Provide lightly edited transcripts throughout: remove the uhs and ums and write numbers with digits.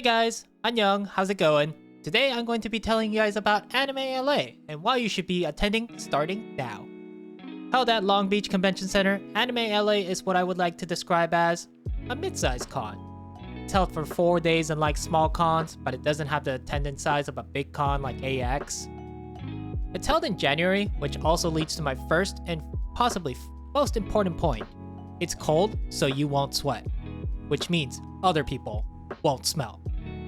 guys, Annyeong, how's it going? Today I'm going to be telling you guys about Anime LA and why you should be attending starting now. Held at Long Beach Convention Center, Anime LA is what I would like to describe as a mid-sized con. It's held for 4 days unlike small cons, but it doesn't have the attendance size of a big con like AX. It's held in January, which also leads to my first and possibly most important point. It's cold, so you won't sweat, which means other people won't smell.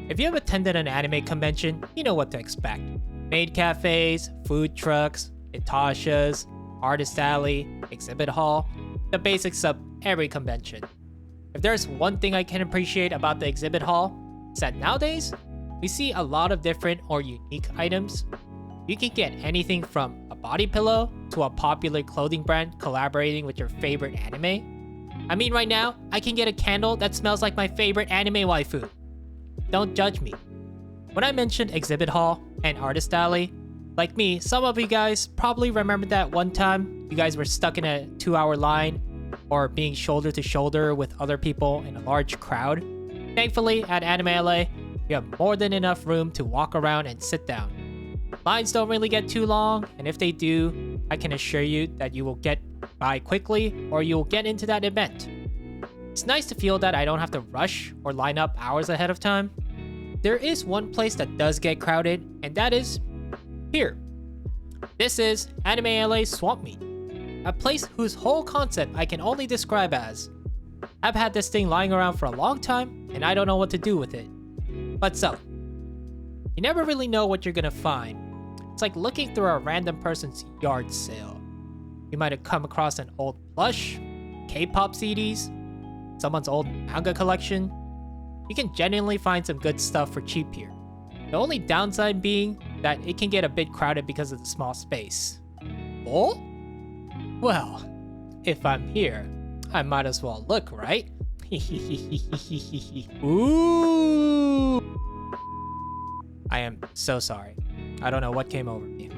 If you have attended an anime convention, you know what to expect. Maid cafes, food trucks, Itashas, artist alley, exhibit hall, the basics of every convention. If there's one thing I can appreciate about the exhibit hall, it's that nowadays, we see a lot of different or unique items. You can get anything from a body pillow to a popular clothing brand collaborating with your favorite anime. I mean, right now, I can get a candle that smells like my favorite anime waifu. Don't judge me. When I mentioned exhibit hall and artist alley, like me, some of you guys probably remember that one time you guys were stuck in a 2-hour line or being shoulder to shoulder with other people in a large crowd. Thankfully, at Anime LA, you have more than enough room to walk around and sit down. Lines don't really get too long, and if they do, I can assure you that you will get by quickly or you'll get into that event. It's nice to feel that I don't have to rush or line up hours ahead of time. There is one place that does get crowded, and that is here. This is Anime LA Swamp Meet, a place whose whole concept I can only describe as I've had this thing lying around for a long time and I don't know what to do with it. But so, you never really know what you're gonna find. It's like looking through a random person's yard sale. You might have come across an old plush, K-pop CDs, someone's old manga collection. You can genuinely find some good stuff for cheap here. The only downside being that it can get a bit crowded because of the small space. Oh? Well, if I'm here, I might as well look, right? Ooh! I am so sorry. I don't know what came over me.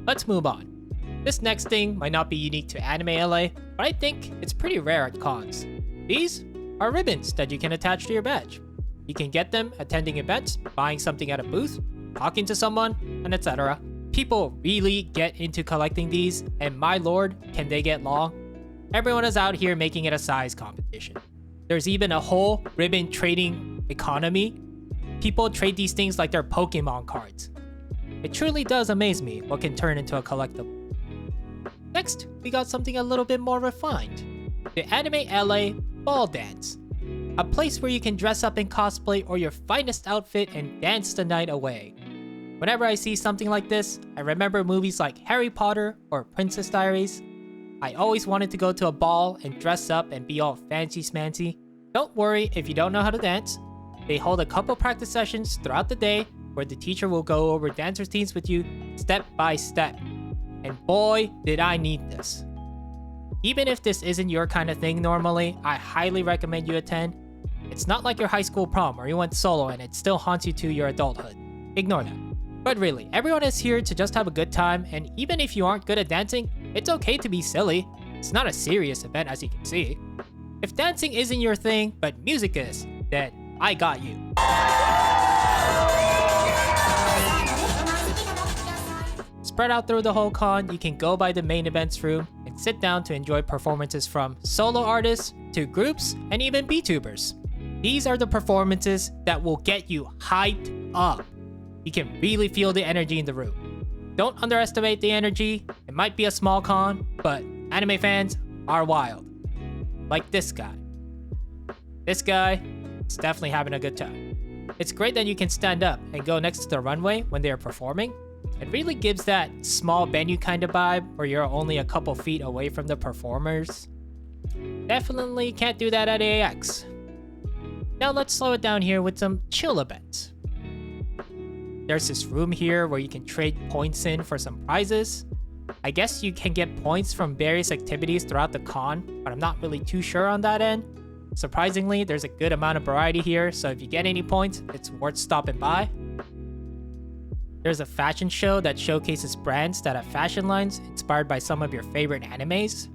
Let's move on. This next thing might not be unique to Anime LA, but I think it's pretty rare at cons. These are ribbons that you can attach to your badge. You can get them attending events, buying something at a booth, talking to someone, and etc. People really get into collecting these, and my lord, can they get long? Everyone is out here making it a size competition. There's even a whole ribbon trading economy. People trade these things like they're Pokemon cards. It truly does amaze me what can turn into a collectible. Next, we got something a little bit more refined. The Anime LA Ball Dance. A place where you can dress up in cosplay or your finest outfit and dance the night away. Whenever I see something like this, I remember movies like Harry Potter or Princess Diaries. I always wanted to go to a ball and dress up and be all fancy smancy. Don't worry if you don't know how to dance. They hold a couple practice sessions throughout the day where the teacher will go over dance routines with you step by step. And boy, did I need this. Even if this isn't your kind of thing normally, I highly recommend you attend. It's not like your high school prom where you went solo and it still haunts you to your adulthood. Ignore that. But really, everyone is here to just have a good time, and even if you aren't good at dancing, it's okay to be silly. It's not a serious event, as you can see. If dancing isn't your thing, but music is, then I got you. Spread out through the whole con, you can go by the main events room and sit down to enjoy performances from solo artists to groups and even VTubers. These are the performances that will get you hyped up. You can really feel the energy in the room. Don't underestimate the energy. It might be a small con, but anime fans are wild. Like this guy. This guy is definitely having a good time. It's great that you can stand up and go next to the runway when they are performing. It really gives that small venue kind of vibe where you're only a couple feet away from the performers. Definitely can't do that at AX. Now let's slow it down here with some chill events. There's this room here where you can trade points in for some prizes. I guess you can get points from various activities throughout the con, but I'm not really too sure on that end. Surprisingly, there's a good amount of variety here, so if you get any points, it's worth stopping by. There's a fashion show that showcases brands that have fashion lines inspired by some of your favorite animes.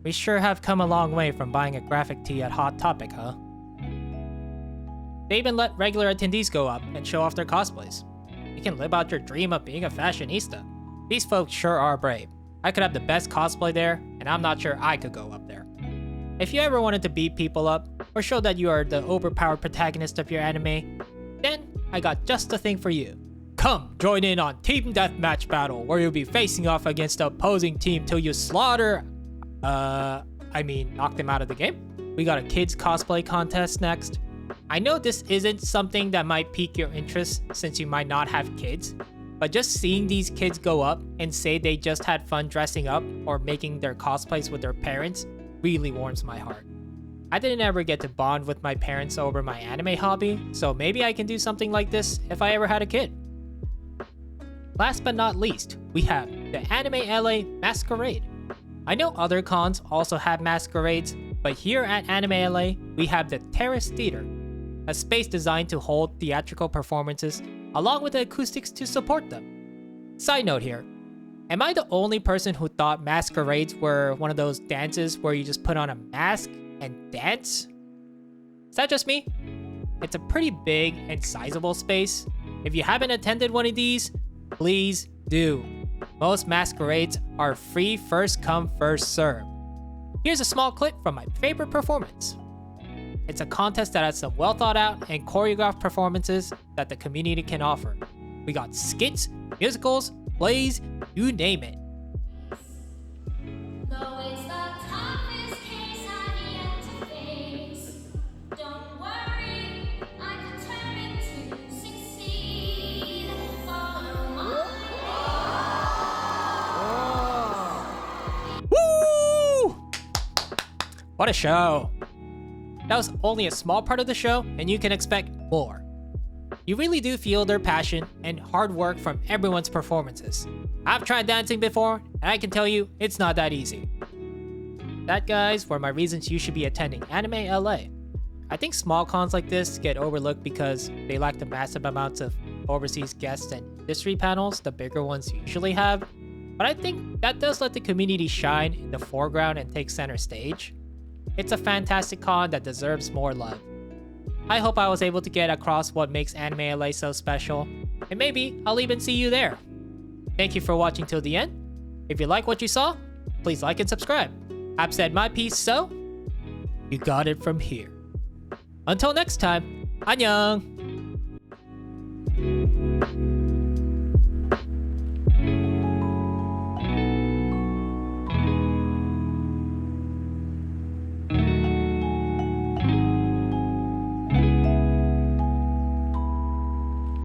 We sure have come a long way from buying a graphic tee at Hot Topic, huh? They even let regular attendees go up and show off their cosplays. You can live out your dream of being a fashionista. These folks sure are brave. I could have the best cosplay there, and I'm not sure I could go up there. If you ever wanted to beat people up, or show that you are the overpowered protagonist of your anime, then I got just the thing for you. Come join in on Team Deathmatch Battle, where you'll be facing off against the opposing team till you knock them out of the game. We got a kids cosplay contest next. I know this isn't something that might pique your interest since you might not have kids, but just seeing these kids go up and say they just had fun dressing up or making their cosplays with their parents really warms my heart. I didn't ever get to bond with my parents over my anime hobby, so maybe I can do something like this if I ever had a kid. Last but not least, we have the Anime LA Masquerade. I know other cons also have masquerades, but here at Anime LA, we have the Terrace Theater, a space designed to hold theatrical performances along with the acoustics to support them. Side note here, am I the only person who thought masquerades were one of those dances where you just put on a mask and dance? Is that just me? It's a pretty big and sizable space. If you haven't attended one of these, please do. Most masquerades are free first come first serve. Here's a small clip from my favorite performance. It's a contest that has some well thought out and choreographed performances that the community can offer. We got skits, musicals, plays, you name it. Woo! What a show! That was only a small part of the show, and you can expect more. You really do feel their passion and hard work from everyone's performances. I've tried dancing before, and I can tell you, it's not that easy. That, guys, were my reasons you should be attending Anime LA. I think small cons like this get overlooked because they lack the massive amounts of overseas guests and industry panels the bigger ones usually have, but I think that does let the community shine in the foreground and take center stage. It's a fantastic con that deserves more love. I hope I was able to get across what makes Anime LA so special, and maybe I'll even see you there. Thank you for watching till the end. If you like what you saw, please like and subscribe. I've said my piece, so you got it from here. Until next time, annyeong!